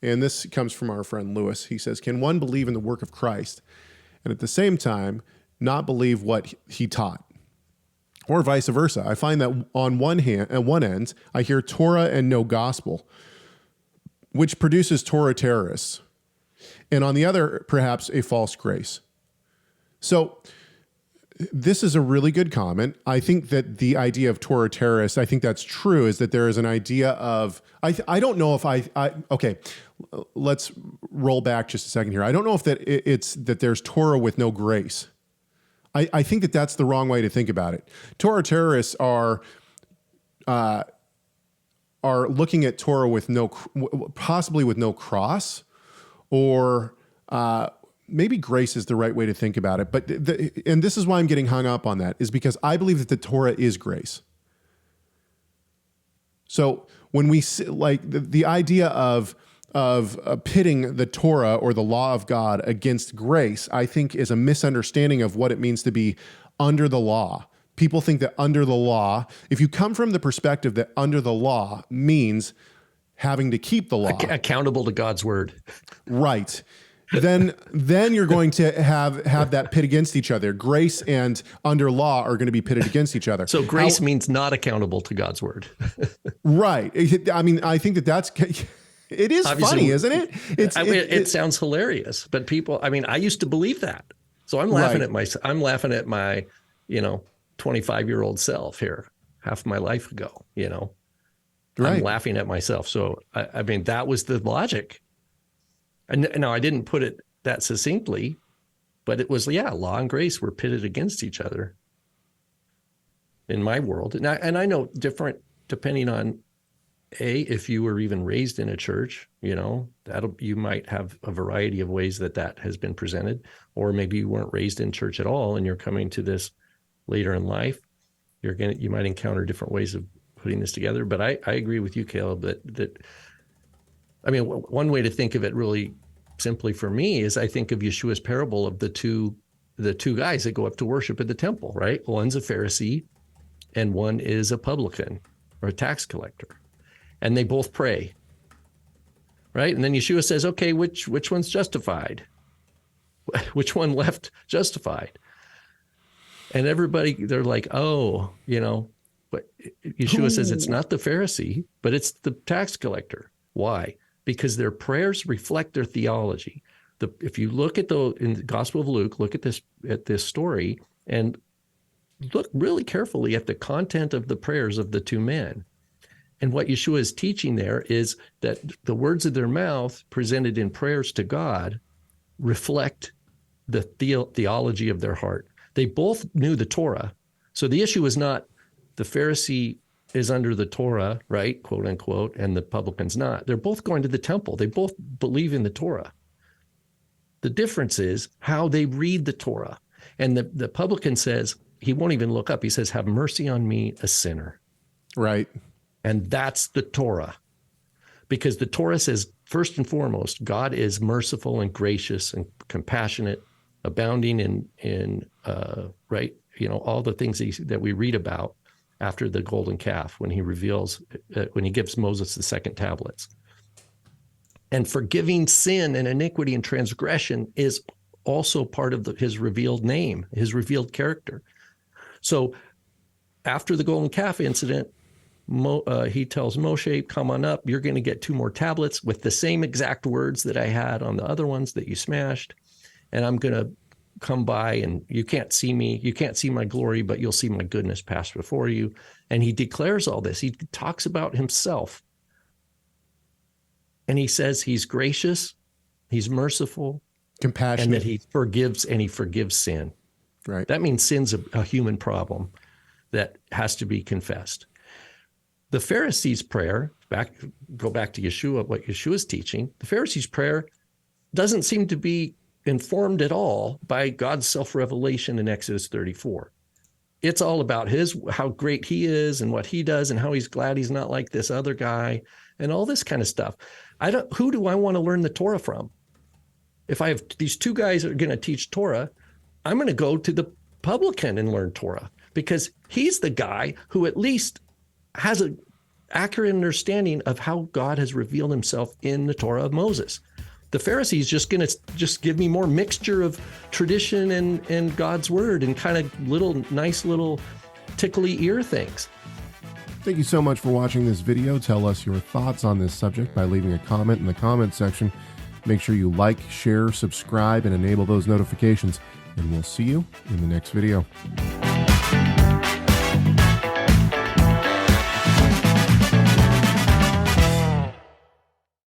And this comes from our friend Lewis. He says, can one believe in the work of Christ and at the same time not believe what he taught? Or vice versa. I find that on one hand, at one end, I hear Torah and no gospel, which produces Torah terrorists. And on the other, perhaps a false grace. So this is a really good comment. I think that the idea of Torah terrorists, I think that's true, is that there is an idea of, I don't know if okay, let's roll back just a second here. I don't know if that it's that there's Torah with no grace. I think that that's the wrong way to think about it. Torah terrorists are looking at Torah with possibly with no cross, or maybe grace is the right way to think about it. But and this is why I'm getting hung up on that, is because I believe that the Torah is grace. So when we like the idea of pitting the Torah or the law of God against grace, I think is a misunderstanding of what it means to be under the law. People think that under the law, if you come from the perspective that under the law means having to keep the law, accountable to God's word, right? Then you're going to have that pit against each other. Grace and under law are going to be pitted against each other. So grace means not accountable to God's word. Right. I mean, I think that's. It is obviously funny, isn't it? It sounds hilarious, but people, I mean, I used to believe that. So I'm laughing at my, 25-year-old self here, half my life ago, Right. I'm laughing at myself. So, I mean, that was the logic. And now I didn't put it that succinctly, but it was, law and grace were pitted against each other in my world. And I know different depending on, if you were even raised in a church, you might have a variety of ways that has been presented, or maybe you weren't raised in church at all and you're coming to this later in life. You might encounter different ways of putting this together. But I agree with you, Caleb, that I mean, one way to think of it really simply for me is I think of Yeshua's parable of the two guys that go up to worship at the temple, right? One's a Pharisee and one is a publican or a tax collector. And they both pray, right? And then Yeshua says, okay, which one's justified? Which one left justified? And everybody, they're like, but Yeshua says it's not the Pharisee, but it's the tax collector. Why? Because their prayers reflect their theology. If you look at in the Gospel of Luke, look at this story and look really carefully at the content of the prayers of the two men. And what Yeshua is teaching there is that the words of their mouth presented in prayers to God reflect the theology of their heart. They both knew the Torah. So the issue is not the Pharisee is under the Torah, right, quote unquote, and the publican's not. They're both going to the temple. They both believe in the Torah. The difference is how they read the Torah. And the publican says, he won't even look up. He says, have mercy on me, a sinner. Right. And that's the Torah, because the Torah says, first and foremost, God is merciful and gracious and compassionate, abounding in all the things that we read about after the golden calf, when he gives Moses the second tablets. And forgiving sin and iniquity and transgression is also part of his revealed name, his revealed character. So after the golden calf incident, he tells Moshe, come on up, you're going to get 2 more tablets with the same exact words that I had on the other ones that you smashed. And I'm going to come by and you can't see me. You can't see my glory, but you'll see my goodness pass before you. And he declares all this. He talks about himself. And he says he's gracious, he's merciful, compassionate, and that he forgives sin. Right. That means sin's a human problem that has to be confessed. The Pharisees' prayer, go back to Yeshua, what Yeshua's teaching, the Pharisees' prayer doesn't seem to be informed at all by God's self-revelation in Exodus 34. It's all about how great he is and what he does and how he's glad he's not like this other guy and all this kind of stuff. Who do I want to learn the Torah from? If I have these 2 guys that are going to teach Torah, I'm going to go to the publican and learn Torah, because he's the guy who at least has accurate understanding of how God has revealed himself in the Torah of Moses. The Pharisees just going to just give me more mixture of tradition and God's word and kind of nice little tickly ear things. Thank you so much for watching this video. Tell us your thoughts on this subject by leaving a comment in the comment section. Make sure you like, share, subscribe, and enable those notifications. And we'll see you in the next video.